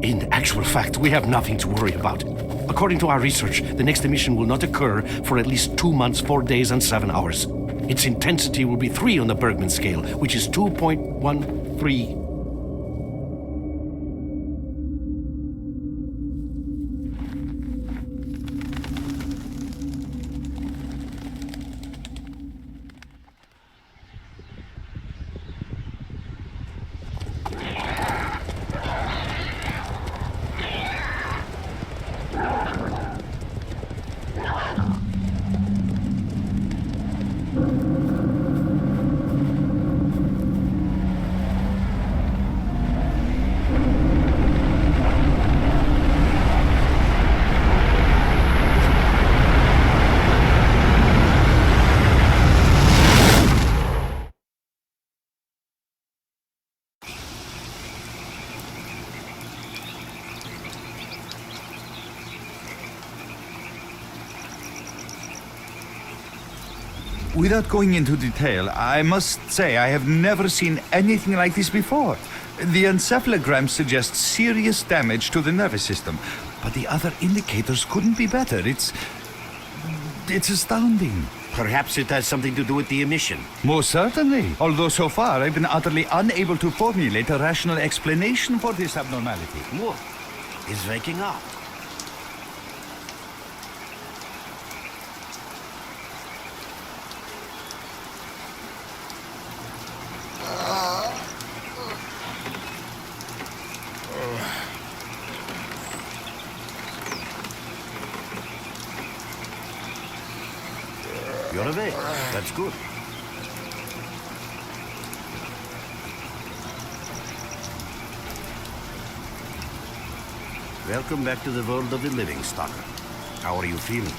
In actual fact, we have nothing to worry about. According to our research, the next emission will not occur for at least 2 months, 4 days, and 7 hours. Its intensity will be 3 on the Bergman scale, which is 2.13. Without going into detail, I must say I have never seen anything like this before. The encephalogram suggests serious damage to the nervous system, but the other indicators couldn't be better. It's astounding. Perhaps it has something to do with the emission. Most certainly. Although so far I've been utterly unable to formulate a rational explanation for this abnormality. Whoa, it's waking up. You're awake. That's good. Welcome back to the world of the living, Stalker. How are you feeling?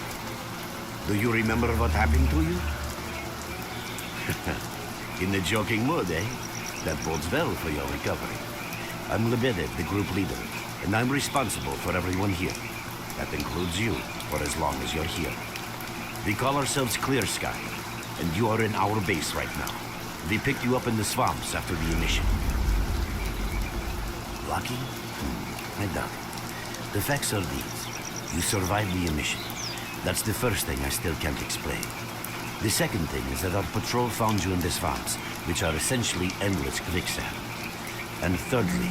Do you remember what happened to you? In the joking mood, eh? That bodes well for your recovery. I'm Lebedev, the group leader, and I'm responsible for everyone here. That includes you, for as long as you're here. We call ourselves Clear Sky, and you are in our base right now. We picked you up in the swamps after the emission. Lucky? I doubt it. The facts are these. You survived the emission. That's the first thing I still can't explain. The second thing is that our patrol found you in the swamps, which are essentially endless quicksand. And thirdly,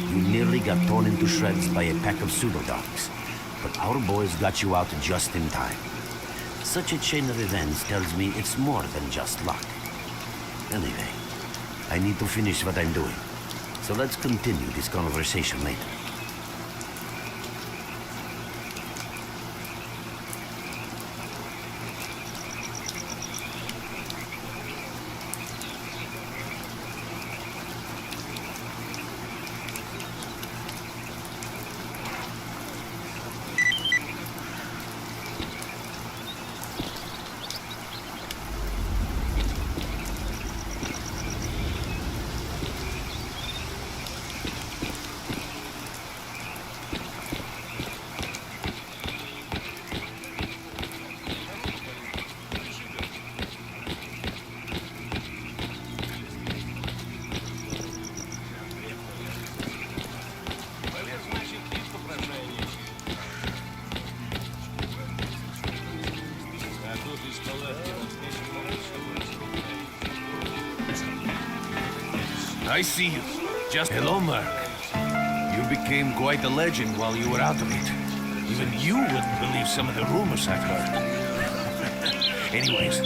you nearly got torn into shreds by a pack of pseudo-dogs. But our boys got you out just in time. Such a chain of events tells me it's more than just luck. Anyway, I need to finish what I'm doing. So let's continue this conversation later. I see you. Just hello, Merc. You became quite a legend while you were out of it. Even you wouldn't believe some of the rumors I've heard. Anyways,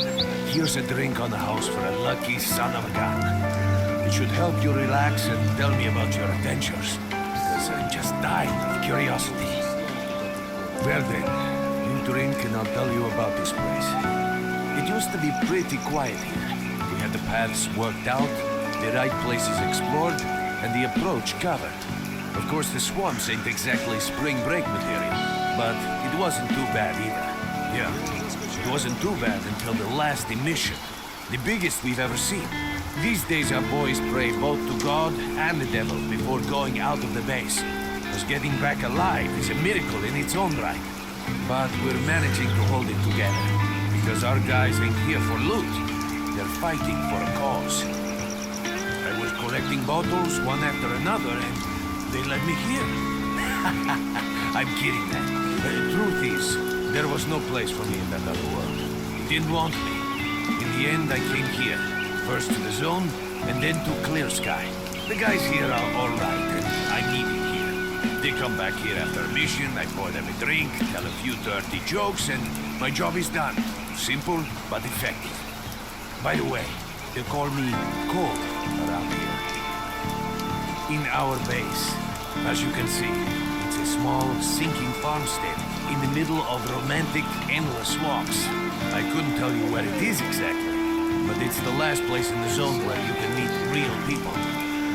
here's a drink on the house for a lucky son of a gun. It should help you relax and tell me about your adventures. Because I'm just dying of curiosity. Well then, you drink and I'll tell you about this place. It used to be pretty quiet here. We had the paths worked out, the right places explored, and the approach covered. Of course, the swamps ain't exactly spring break material, but it wasn't too bad either. Yeah, it wasn't too bad until the last emission, the biggest we've ever seen. These days our boys pray both to God and the devil before going out of the base. Because getting back alive is a miracle in its own right. But we're managing to hold it together, because our guys ain't here for loot. They're fighting for a cause. I was collecting bottles one after another, and they led me here. I'm kidding, man. Truth is, there was no place for me in that other world. It didn't want me. In the end, I came here. First to the zone, and then to Clear Sky. The guys here are alright, and I need it here. They come back here after a mission, I pour them a drink, tell a few dirty jokes, and my job is done. Simple, but effective. By the way, they call me Cole around here. In our base, as you can see, it's a small, sinking farmstead in the middle of romantic, endless walks. I couldn't tell you where it is exactly, but it's the last place in the zone where you can meet real people.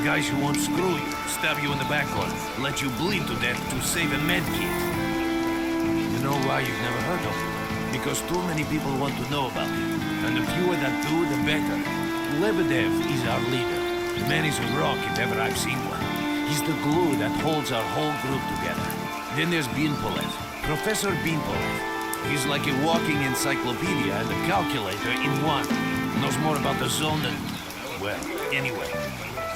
Guys who won't screw you, stab you in the back or let you bleed to death to save a med kit. You know why you've never heard of it? Because too many people want to know about it. And the fewer that do, the better. Lebedev is our leader. The man is a rock if ever I've seen one. He's the glue that holds our whole group together. Then there's Beanpolev, Professor Beanpolev. He's like a walking encyclopedia and a calculator in one. Knows more about the zone than... well, anyway.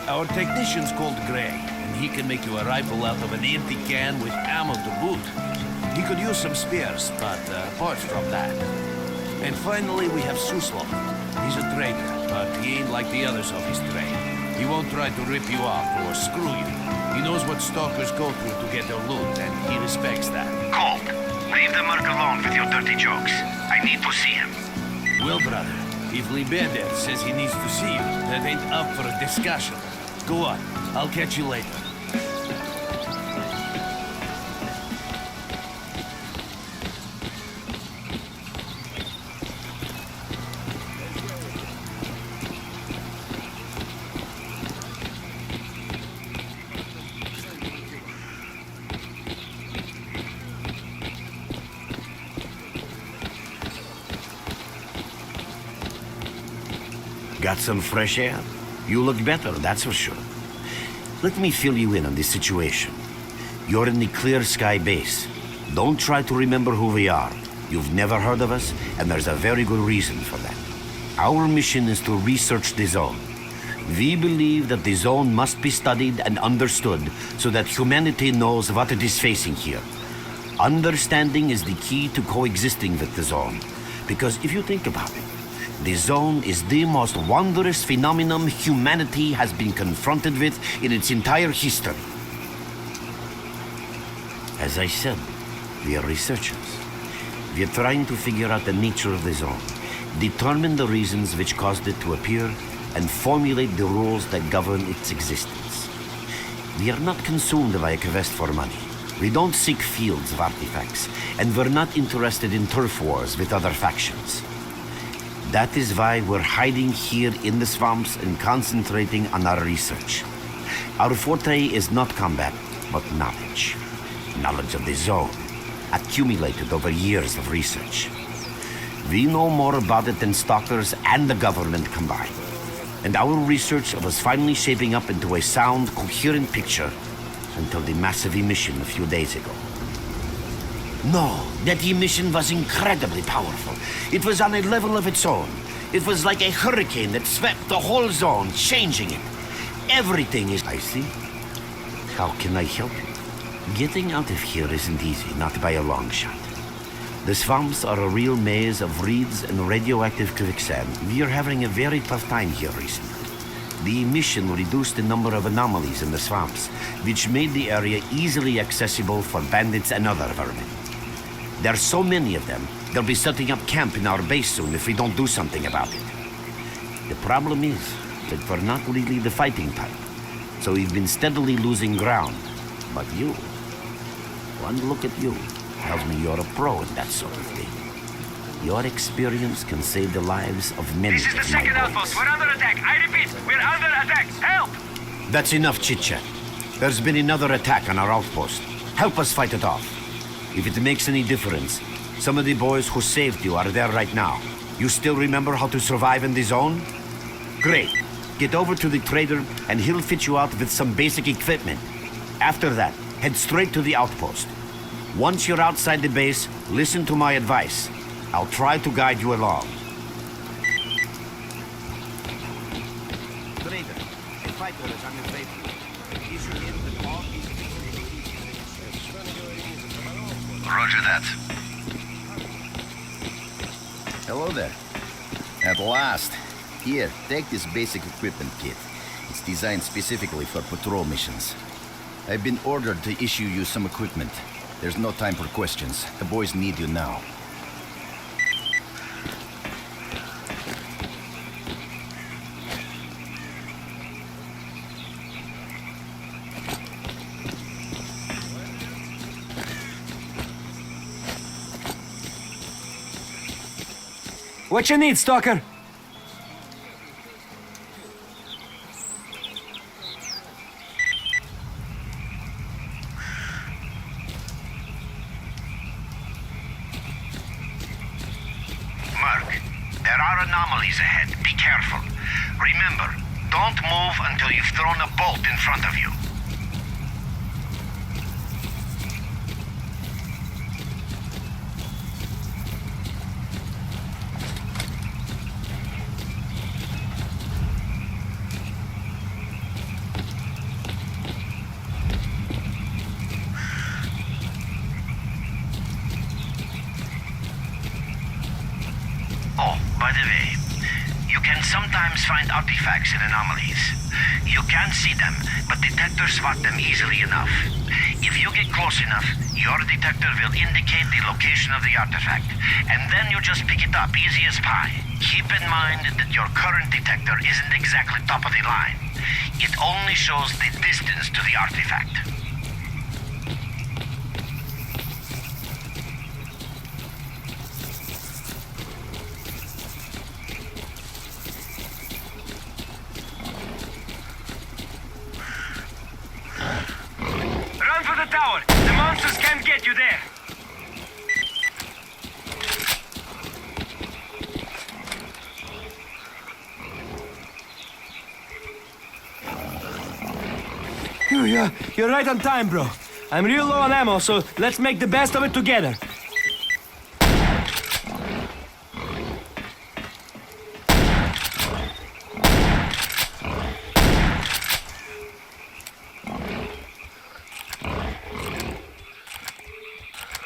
Our technician's called Gray, and he can make you a rifle out of an empty can with ammo to boot. He could use some spares, but apart from that. And finally, we have Suslov. He's a trader, but he ain't like the others of his trade. He won't try to rip you off or screw you. He knows what stalkers go through to get their loot, and he respects that. Colt, leave the merc alone with your dirty jokes. I need to see him. Well, brother, if Lebedev says he needs to see you, that ain't up for a discussion. Go on, I'll catch you later. Got some fresh air? You look better, that's for sure. Let me fill you in on this situation. You're in the Clear Sky base. Don't try to remember who we are. You've never heard of us, and there's a very good reason for that. Our mission is to research the zone. We believe that the zone must be studied and understood so that humanity knows what it is facing here. Understanding is the key to coexisting with the zone. Because if you think about it, the zone is the most wondrous phenomenon humanity has been confronted with in its entire history. As I said, we are researchers. We are trying to figure out the nature of the zone, determine the reasons which caused it to appear, and formulate the rules that govern its existence. We are not consumed by a quest for money. We don't seek fields of artifacts, and we're not interested in turf wars with other factions. That is why we're hiding here in the swamps and concentrating on our research. Our forte is not combat, but knowledge. Knowledge of the zone, accumulated over years of research. We know more about it than stalkers and the government combined. And our research was finally shaping up into a sound, coherent picture until the massive emission a few days ago. No, that emission was incredibly powerful. It was on a level of its own. It was like a hurricane that swept the whole zone, changing it. Everything is... I see. How can I help you? Getting out of here isn't easy, not by a long shot. The swamps are a real maze of reeds and radioactive quicksand. We are having a very tough time here recently. The emission reduced the number of anomalies in the swamps, which made the area easily accessible for bandits and other vermin. There are so many of them, they'll be setting up camp in our base soon if we don't do something about it. The problem is that we're not really the fighting type, so we've been steadily losing ground. But you, one look at you, tells me you're a pro in that sort of thing. Your experience can save the lives of many of my boys. This is the second outpost. We're under attack. I repeat, we're under attack. Help! That's enough chit-chat. There's been another attack on our outpost. Help us fight it off. If it makes any difference, some of the boys who saved you are there right now. You still remember how to survive in the zone? Great. Get over to the trader and he'll fit you out with some basic equipment. After that, head straight to the outpost. Once you're outside the base, listen to my advice. I'll try to guide you along. Trader, the fighter is on his way. Is he in the Roger that. Hello there. At last. Here, take this basic equipment kit. It's designed specifically for patrol missions. I've been ordered to issue you some equipment. There's no time for questions. The boys need you now. What you need, Stalker? Merc, there are anomalies ahead. Be careful. Remember, don't move until you've thrown a bolt in front of you. Oh, by the way, you can sometimes find artifacts in anomalies. You can't see them, but detectors spot them easily enough. If you get close enough, your detector will indicate the location of the artifact, and then you just pick it up easy as pie. Keep in mind that your current detector isn't exactly top of the line. It only shows the distance to the artifact. Run for the tower! The monsters can't get you there! You're right on time, bro. I'm real low on ammo, so let's make the best of it together.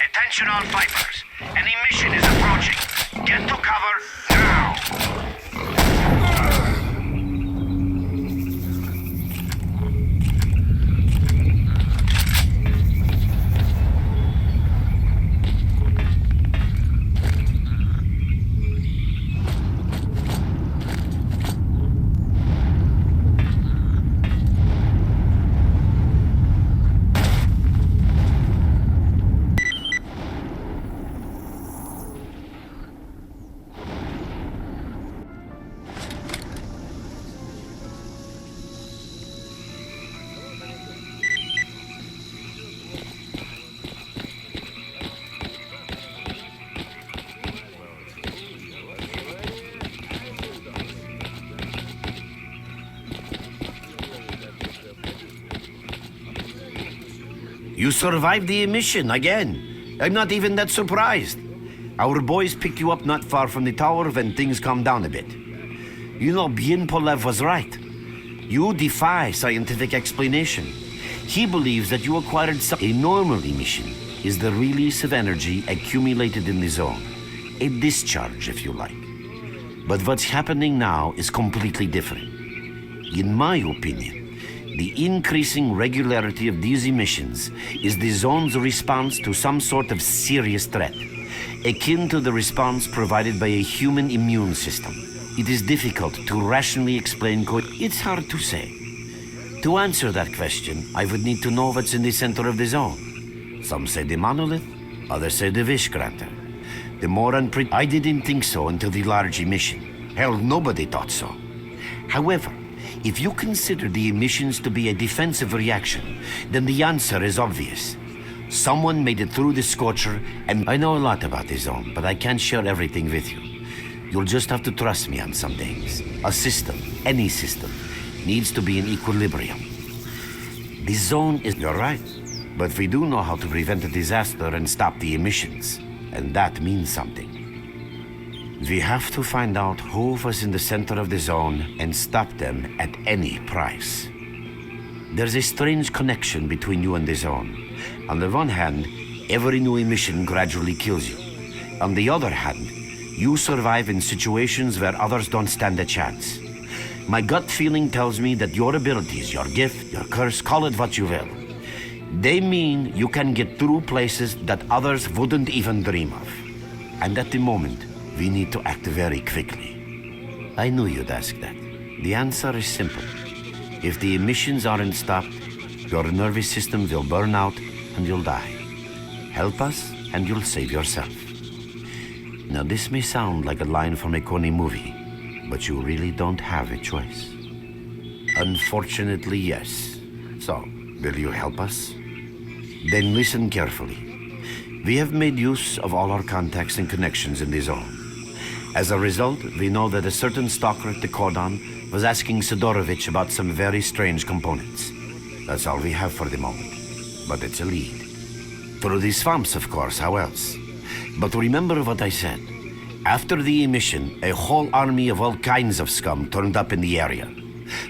Attention all fighters. An emission is approaching. Get to cover now. You survived the emission again. I'm not even that surprised. Our boys picked you up not far from the tower when things calmed down a bit. You know, Bien Polev was right. You defy scientific explanation. He believes that you acquired a normal emission is the release of energy accumulated in the zone. A discharge, if you like. But what's happening now is completely different. In my opinion, the increasing regularity of these emissions is the zone's response to some sort of serious threat, akin to the response provided by a human immune system. It is difficult to rationally explain. It's hard to say. To answer that question, I would need to know what's in the center of the zone. Some say the monolith, others say the wish granter. The more I didn't think so until the large emission. Hell, nobody thought so. However, if you consider the emissions to be a defensive reaction, then the answer is obvious. Someone made it through the Scorcher, and I know a lot about the zone, but I can't share everything with you. You'll just have to trust me on some things. A system, any system, needs to be in equilibrium. The zone is... You're right, but we do know how to prevent a disaster and stop the emissions, and that means something. We have to find out who was in the center of the zone and stop them at any price. There's a strange connection between you and the zone. On the one hand, Every new emission gradually kills you. On the other hand, you survive in situations where others don't stand a chance. My gut feeling tells me that your abilities, your gift, your curse, call it what you will, they mean you can get through places that others wouldn't even dream of. And at the moment, we need to act very quickly. I knew you'd ask that. The answer is simple. If the emissions aren't stopped, your nervous system will burn out and you'll die. Help us and you'll save yourself. Now this may sound like a line from a corny movie, but you really don't have a choice. Unfortunately, yes. So, will you help us? Then listen carefully. We have made use of all our contacts and connections in the zone. As a result, we know that a certain stalker at the cordon was asking Sidorovich about some very strange components. That's all we have for the moment. But it's a lead. Through the swamps, of course, how else? But remember what I said. After the emission, a whole army of all kinds of scum turned up in the area.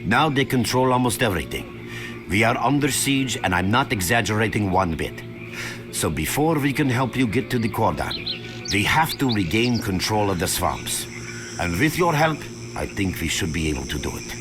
Now they control almost everything. We are under siege, and I'm not exaggerating one bit. So before we can help you get to the cordon, we have to regain control of the swamps. And with your help, I think we should be able to do it.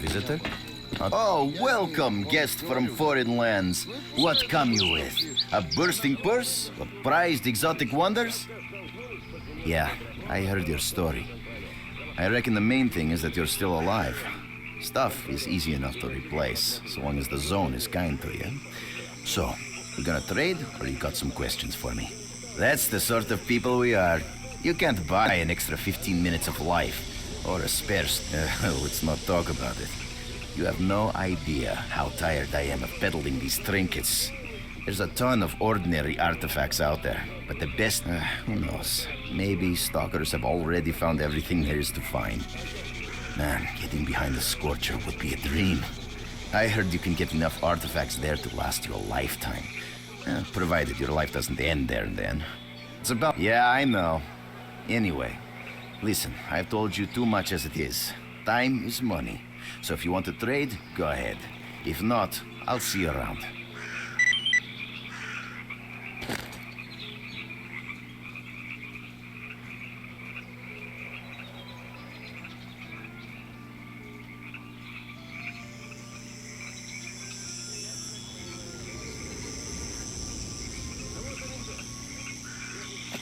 Visitor? Oh, welcome, guest from foreign lands. What come you with? A bursting purse? A prized exotic wonders? Yeah, I heard your story. I reckon the main thing is that you're still alive. Stuff is easy enough to replace, so long as the zone is kind to you. So, you gonna trade, or you got some questions for me? That's the sort of people we are. You can't buy an extra 15 minutes of life. Or a spare... let's not talk about it. You have no idea how tired I am of peddling these trinkets. There's a ton of ordinary artifacts out there, but the best... who knows? Maybe stalkers have already found everything there is to find. Man, getting behind the Scorcher would be a dream. I heard you can get enough artifacts there to last you a lifetime. Provided your life doesn't end there and then. It's about... Yeah, I know. Anyway, listen, I've told you too much as it is. Time is money. So if you want to trade, go ahead. If not, I'll see you around.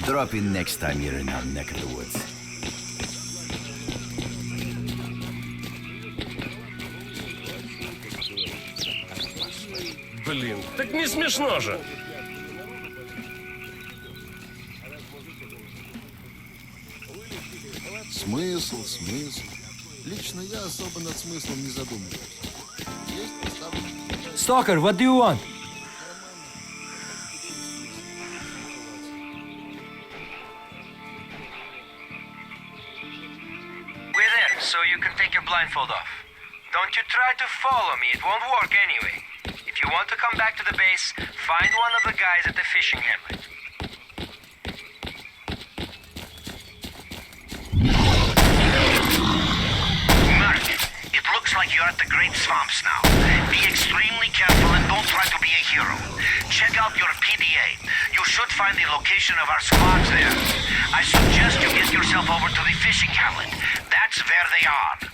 Drop in next time you're in our neck of the woods. Блин, так не смешно же. Смысл. Лично я особо над смыслом не задумываюсь. Есть поставлено. Stalker, what do you want? We're there, so you can take your blindfold off. Don't you try to follow me, it won't work anyway. If you want to come back to the base, find one of the guys at the fishing hamlet. Mark, it looks like you're at the Great Swamps now. Be extremely careful and don't try to be a hero. Check out your PDA. You should find the location of our squads there. I suggest you get yourself over to the fishing hamlet. That's where they are.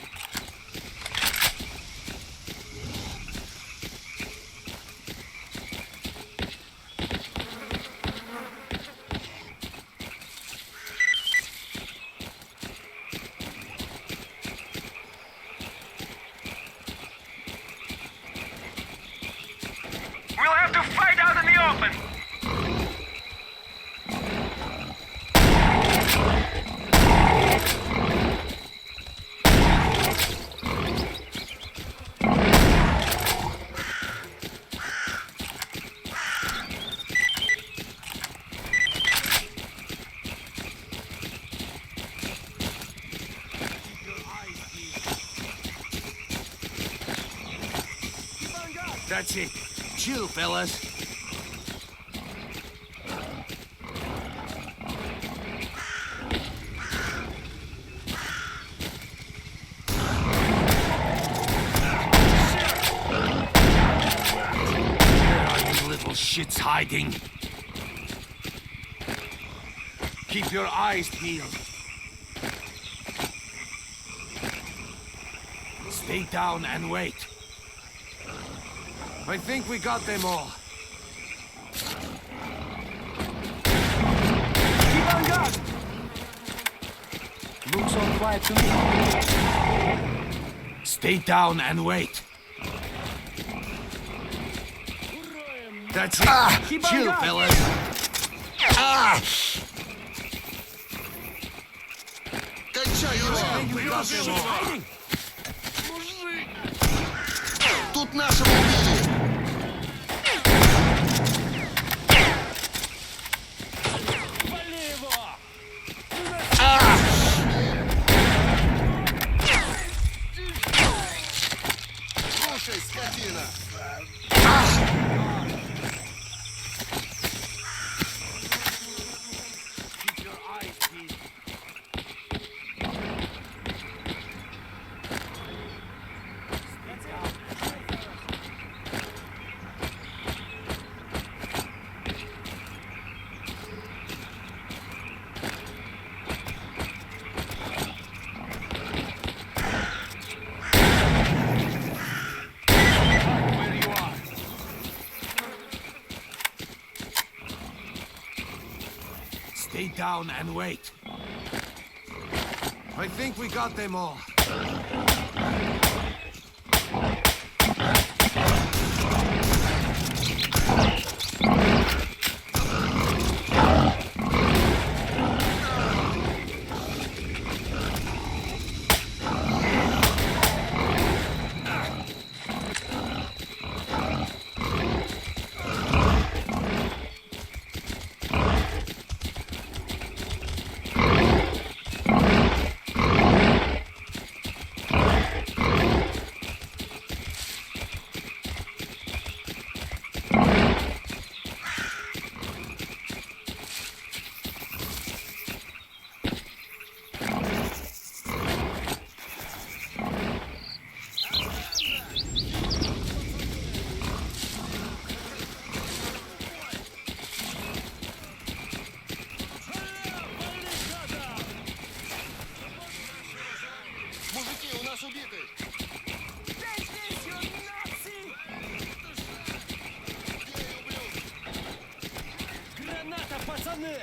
We'll have to fight out in the open. That's it. Chill, fellas. Shit's hiding. Keep your eyes peeled. Stay down and wait. I think we got them all. Keep on guard! Looks all quiet to me. Stay down and wait. That's it. Keep on Chill, guard. fellas. Качай его! Hiding! Тут нашего убили! Слушай, скотина! Keep your eyes peeled. Where you are. Stay down and wait. I think we got them all. Мужики, у нас убиты! Граната, пацаны!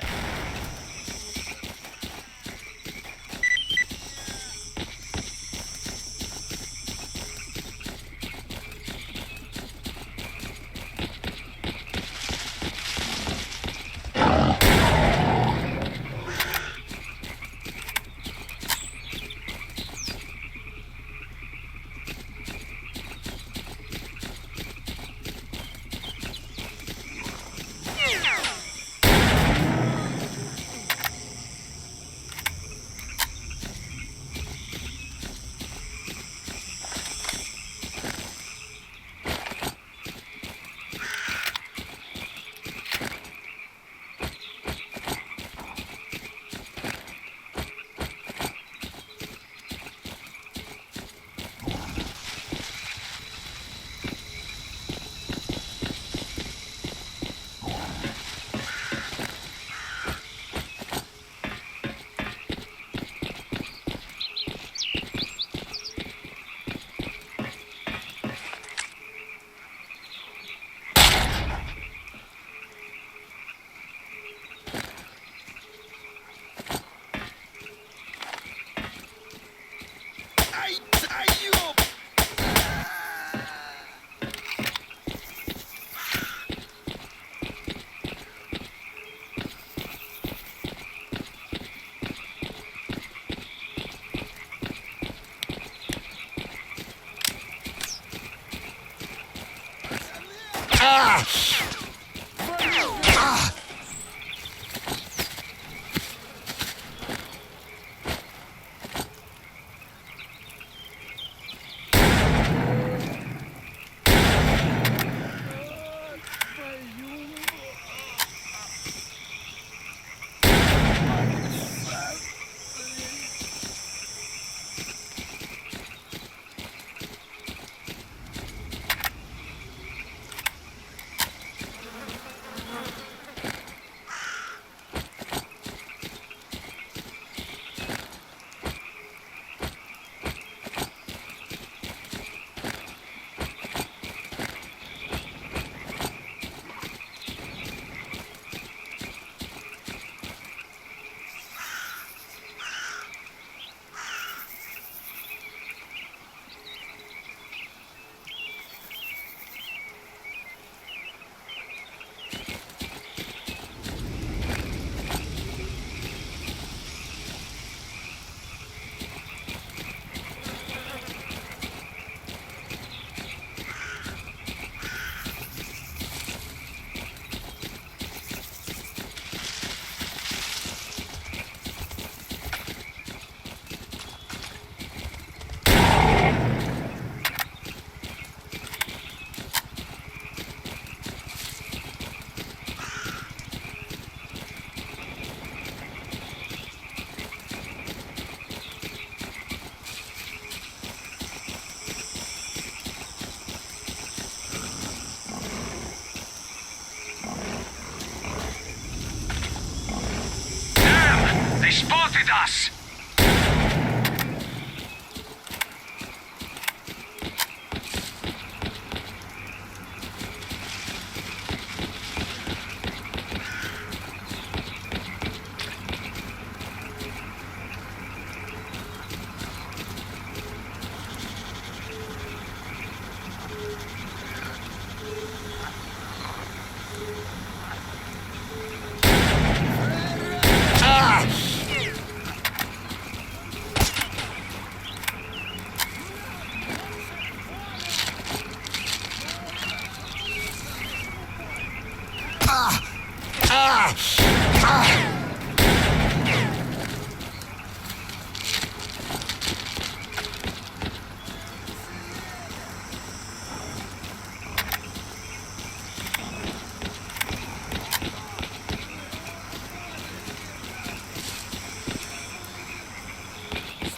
spotted us!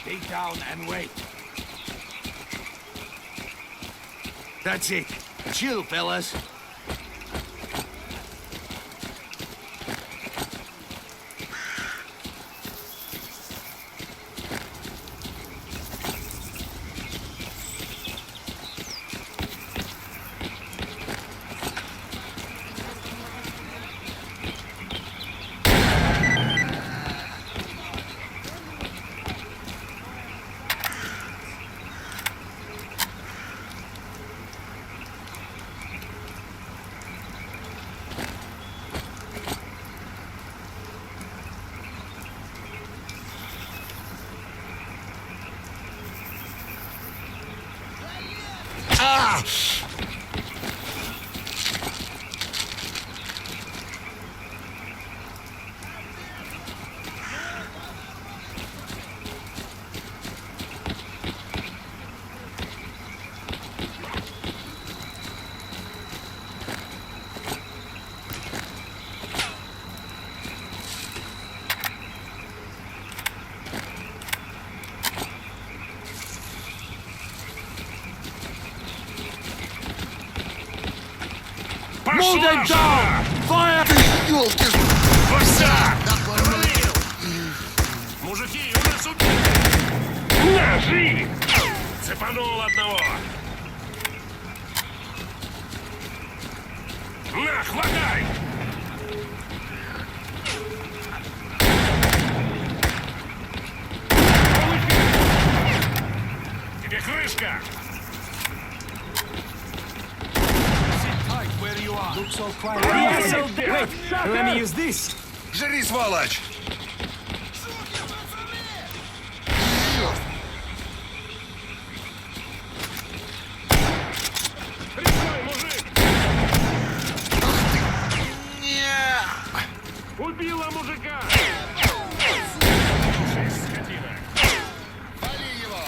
Stay down and wait. That's it. Chill, fellas. Move them down! Fire! Мужики, у нас На, жри! Цепанул одного! На, хватай! Тебе крышка! Looks so quiet. Yes, so wait, let me use this. Жри, сволочь! Прикрой, мужик! Убила мужика! Слушай, скотина! Вали его!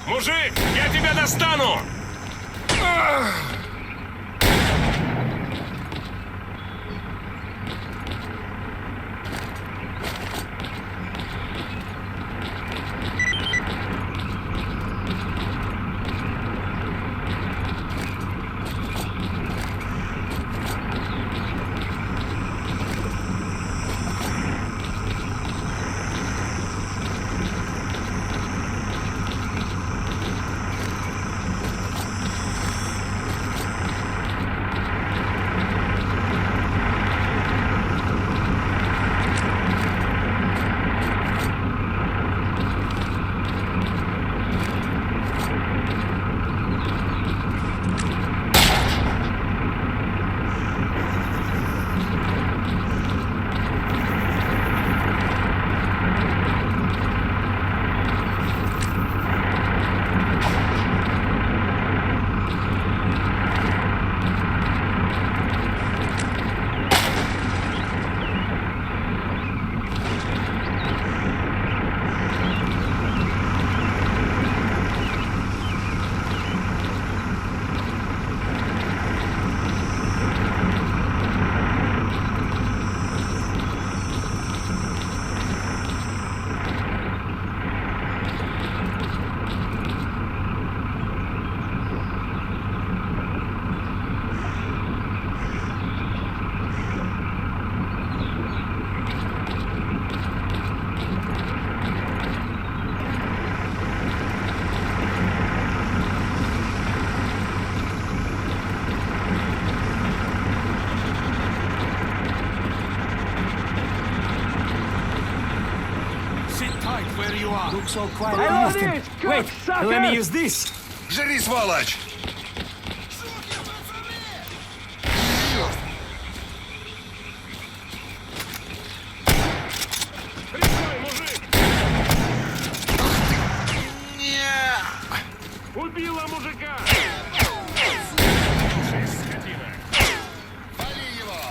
Мужик, я тебя достану! Looks all quiet and nothing. Wait, let me use this. Жри, сволочь! Прикрой, мужик! Убила мужика! Скотина! Вали его!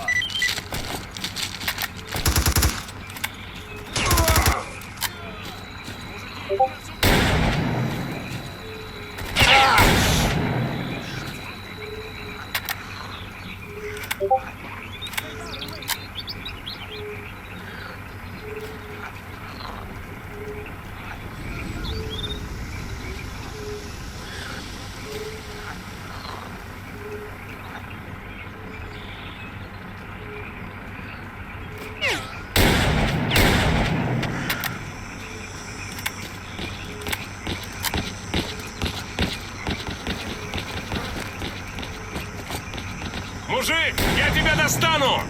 Мужик, я тебя достану!